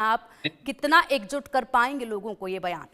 आप कितना एकजुट कर पाएंगे लोगों को ये बयान?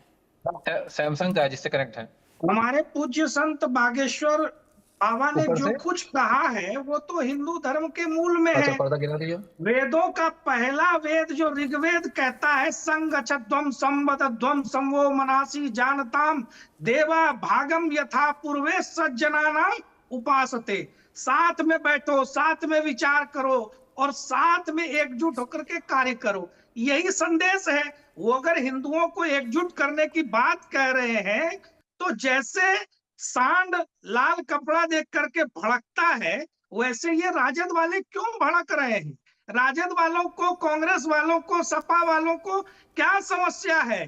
सैमसंग का है जिससे कनेक्ट है। हमारे पूज्य संत बागेश्वर बाबा ने ऊपर जो से कुछ कहा है वो तो हिंदू धर्म के मूल में अच्छा, है। पर्दा गिरा दीजिए। वेदों का पहला वेद जो ऋग्वेद कहता है, संगच्छध्वम संवदध्वम संवो मनासी जानताम देवा भागम यथा पूर्वे सज्जनानाम उपासते। साथ में बैठो, साथ में विचार करो और साथ में एकजुट होकर के कार्य करो, यही संदेश है। वो अगर हिंदुओं को एकजुट करने की बात कह रहे हैं तो जैसे सांड लाल कपड़ा देख करके भड़कता है, वैसे ये राजद वाले क्यों भड़क रहे हैं? राजद वालों को, कांग्रेस वालों को, सपा वालों को क्या समस्या है?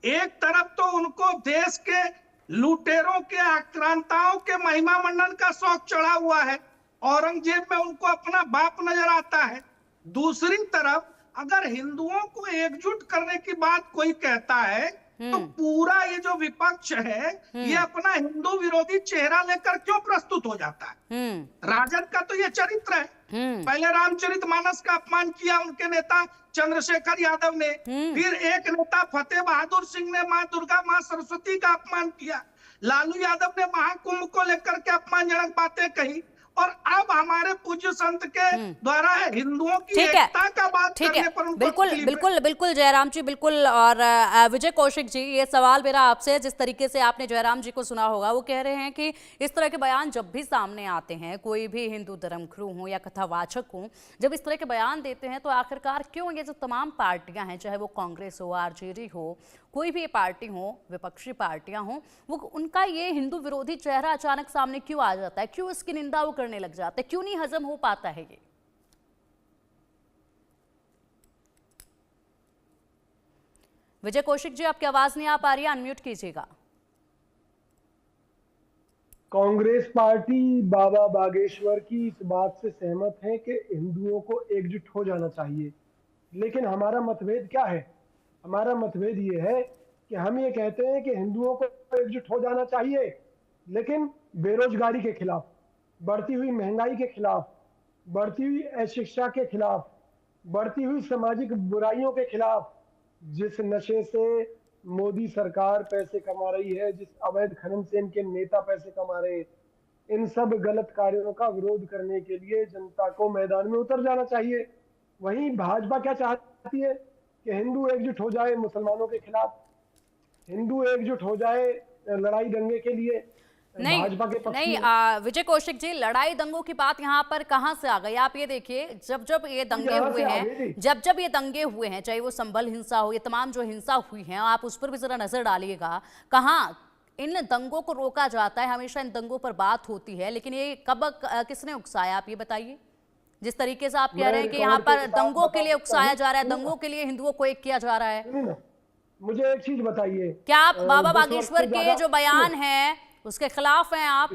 एक तरफ तो उनको देश के लुटेरों के, आक्रांताओं के महिमा मंडन का शौक चढ़ा हुआ है, औरंगजेब में उनको अपना बाप नजर आता है। दूसरी तरफ अगर हिंदुओं को एकजुट करने की बात कोई कहता है तो पूरा ये जो विपक्ष है ये अपना हिंदू विरोधी चेहरा लेकर क्यों प्रस्तुत हो जाता है? राजद का तो ये चरित्र है। पहले रामचरितमानस का अपमान किया उनके नेता चंद्रशेखर यादव ने, फिर एक नेता फतेह बहादुर सिंह ने मां दुर्गा, मां सरस्वती का अपमान किया, लालू यादव ने महाकुंभ को लेकर के अपमानजनक बातें कही, और अब हमारे पूज्य संत के द्वारा हिंदुओं की एकता का बात करने पर उनको बिल्कुल बिल्कुल बिल्कुल जयराम जी, बिल्कुल। और विजय कौशिक जी, ये सवाल मेरा आपसे, जिस तरीके से आपने जयराम जी को सुना होगा, वो कह रहे हैं कि इस तरह के बयान जब भी सामने आते हैं, कोई भी हिंदू धर्मगुरु हो या कथावाचक हो, जब इस तरह के बयान देते हैं तो आखिरकार क्यों ये जो तमाम पार्टियां हैं, चाहे वो कांग्रेस हो, आरजेडी हो, कोई भी पार्टी हो, विपक्षी पार्टियां हो, वो उनका ये हिंदू विरोधी चेहरा अचानक सामने क्यों आ जाता है? क्यों इसकी निंदा वो करने लग जाते हैं? क्यों नहीं हजम हो पाता है ये? विजय कौशिक जी, आपकी आवाज नहीं आ पा रही है, अनम्यूट कीजिएगा। कांग्रेस पार्टी बाबा बागेश्वर की इस बात से सहमत है कि हिंदुओं को एकजुट हो जाना चाहिए, लेकिन हमारा मतभेद क्या है? हमारा मतभेद ये है कि हम ये कहते हैं कि हिंदुओं को एकजुट हो जाना चाहिए, लेकिन बेरोजगारी के खिलाफ, बढ़ती हुई महंगाई के खिलाफ, बढ़ती हुई अशिक्षा के खिलाफ, बढ़ती हुई सामाजिक बुराइयों के खिलाफ, जिस नशे से मोदी सरकार पैसे कमा रही है, जिस अवैध खनन से इनके नेता पैसे कमा रहे हैं, इन सब गलत कार्यों का विरोध करने के लिए जनता को मैदान में उतर जाना चाहिए। वहीं भाजपा क्या चाहती है कि हिंदू एकजुट हो जाए मुसलमानों के खिलाफ, हिंदू एकजुट हो जाए लड़ाई दंगे के लिए। नहीं भाजपा के पक्ष नहीं, में विजय कौशिक जी, लड़ाई दंगों की बात यहाँ पर कहाँ से आ गई? आप ये देखिए, जब जब ये दंगे हुए हैं, जब ये दंगे हुए हैं, चाहे वो संभल हिंसा हो, ये तमाम जो हिंसा हुई है, आप उस पर भी जरा नजर डालिएगा। कहाँ इन दंगों को रोका जाता है? हमेशा इन दंगों पर बात होती है, लेकिन ये कब किसने उकसाया, आप ये बताइए। जिस तरीके से आप कह रहे हैं कि यहाँ पर दंगों के लिए उकसाया जा रहा है, दंगों के लिए हिंदुओं को एक किया जा रहा है, मुझे एक चीज बताइए, क्या आप बाबा बागेश्वर के जो बयान है उसके खिलाफ हैं? आप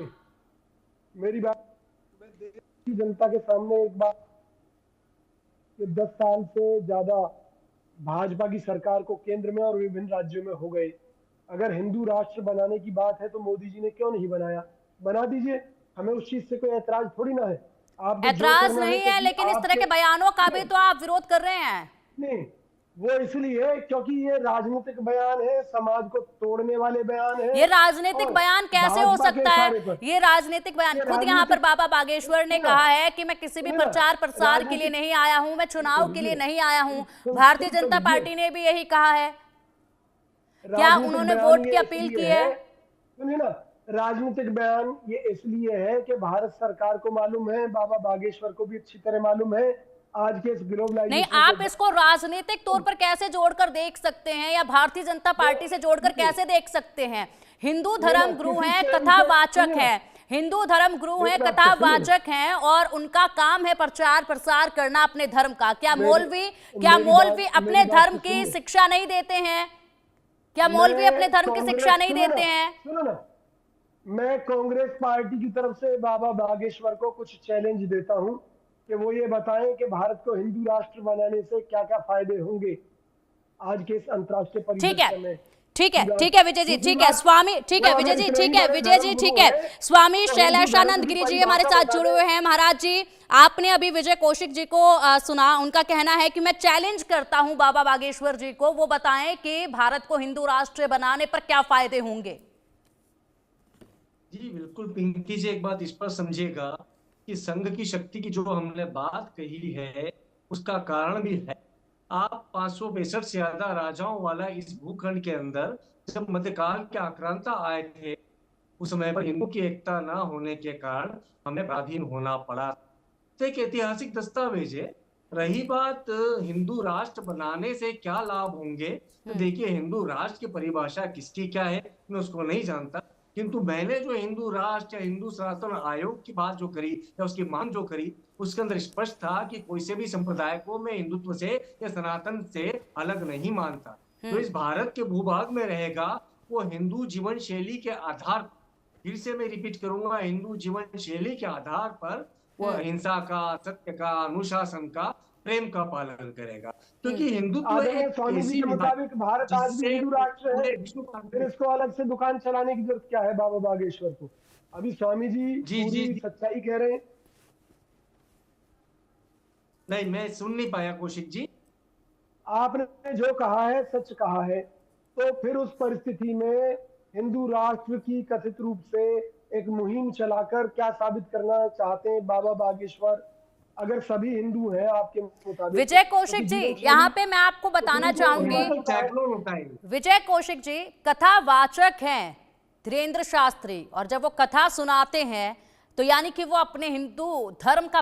मेरी बात, मैं देश की जनता के सामने एक बात कि 10 साल से ज्यादा भाजपा की सरकार को केंद्र में और विभिन्न राज्यों में हो गए। अगर हिंदू राष्ट्र बनाने की बात है तो मोदी जी ने क्यों नहीं बनाया? बना दीजिए, हमें उस चीज से कोई ऐतराज थोड़ी ना है। आप ऐतराज नहीं है, लेकिन इस तरह के बयानों का भी तो आप विरोध कर रहे हैं। नहीं, वो इसलिए क्योंकि ये राजनीतिक बयान है, समाज को तोड़ने वाले बयान है। ये राजनीतिक बयान कैसे हो सकता है? ये राजनीतिक बयान, खुद यहाँ पर बाबा बागेश्वर ने कहा है कि मैं किसी भी प्रचार प्रसार के लिए नहीं आया हूं, मैं चुनाव के लिए नहीं आया हूं। भारतीय जनता पार्टी ने भी यही कहा है। क्या उन्होंने वोट की अपील की है? सुनिए ना, राजनीतिक बयान ये इसलिए है कि भारत सरकार को मालूम है, बाबा बागेश्वर को भी अच्छी तरह मालूम है, आज के इस ग्लोबलाइजेशन नहीं, आप इसको राजनीतिक तौर पर कैसे जोड़कर देख सकते हैं, या भारतीय जनता पार्टी से जोड़कर कैसे देख सकते हैं? हिंदू धर्म गुरु हैं, कथावाचक हैं, हिंदू धर्म गुरु हैं, कथावाचक हैं, और उनका काम है प्रचार प्रसार करना अपने धर्म का। क्या मौलवी अपने धर्म की शिक्षा नहीं देते हैं? क्या मौलवी अपने धर्म की शिक्षा नहीं देते हैं? सुनो ना, मैं कांग्रेस पार्टी की तरफ से बाबा बागेश्वर को कुछ चैलेंज देता हूं कि वो ये बताएं कि भारत को हिंदू राष्ट्र बनाने से क्या क्या फायदे होंगे आज के इस अंतर्राष्ट्रीय परिदृश्य में। ठीक है विजय जी, ठीक है स्वामी, ठीक है विजय जी, ठीक है विजय जी, ठीक है स्वामी शैलेशानंद गिरी जी हमारे साथ जुड़े हुए हैं। महाराज जी, आपने अभी विजय कौशिक जी को सुना, उनका कहना है कि मैं चैलेंज करता हूं बाबा बागेश्वर जी को, वो बताएं कि भारत को हिंदू राष्ट्र बनाने पर क्या फायदे होंगे। जी बिल्कुल पिंकी जी, एक बात स्पष्ट समझिएगा कि संघ की शक्ति की जो हमने बात कही है उसका कारण भी है। आप 562 से ज्यादा राजाओं वाला इस भूखंड के अंदर जब मध्यकाल के आक्रांता आए थे, उस समय पर हिंदू की एकता न होने के कारण हमें पराधीन होना पड़ा। तो एक ऐतिहासिक दस्तावेज है। रही बात हिंदू राष्ट्र बनाने से क्या लाभ होंगे, तो देखिए हिंदू राष्ट्र की परिभाषा किसकी क्या है मैं उसको नहीं जानता, किंतु मैंने जो हिंदू राष्ट्र या हिंदू सनातन आयोग की बात जो करी या उसकी मांग जो करी, उसके अंदर स्पष्ट था कि कोई से भी संप्रदाय को मैं हिंदुत्व से या सनातन से अलग नहीं मानता। तो इस भारत के भूभाग में रहेगा वो हिंदू जीवन शैली के आधार, फिर से मैं रिपीट करूंगा, हिंदू जीवन शैली के आधार पर वो अहिंसा का, सत्य का, अनुशासन का, प्रेम का पालन करेगा। क्योंकि हिंदुत्व आदरणीय एक स्वामी जी ऐसी के मुताबिक भारत आज भी जिससे हिंदू राष्ट्र है, पूरे विश्व का फिर इसको अलग से दुकान चलाने की जरूरत क्या है बाबा बागेश्वर को? अभी स्वामी जी पूरी सच्चाई कह रहे हैं। नहीं, मैं सुन नहीं पाया कौशिक जी। आपने जो कहा है सच कहा है, तो फिर उस परिस्थिति में हिंदू राष्ट्र की कथित रूप से एक मुहिम चलाकर क्या साबित करना चाहते हैं बाबा बागेश्वर? अगर सभी हिंदू हैं आपके मुताबिक, विजय कौशिक जी, यहाँ पे मैं आपको बताना चाहूंगी, विजय कौशिक जी कथावाचक हैं धीरेन्द्र शास्त्री, और जब वो कथा सुनाते हैं तो यानी कि वो अपने हिंदू धर्म का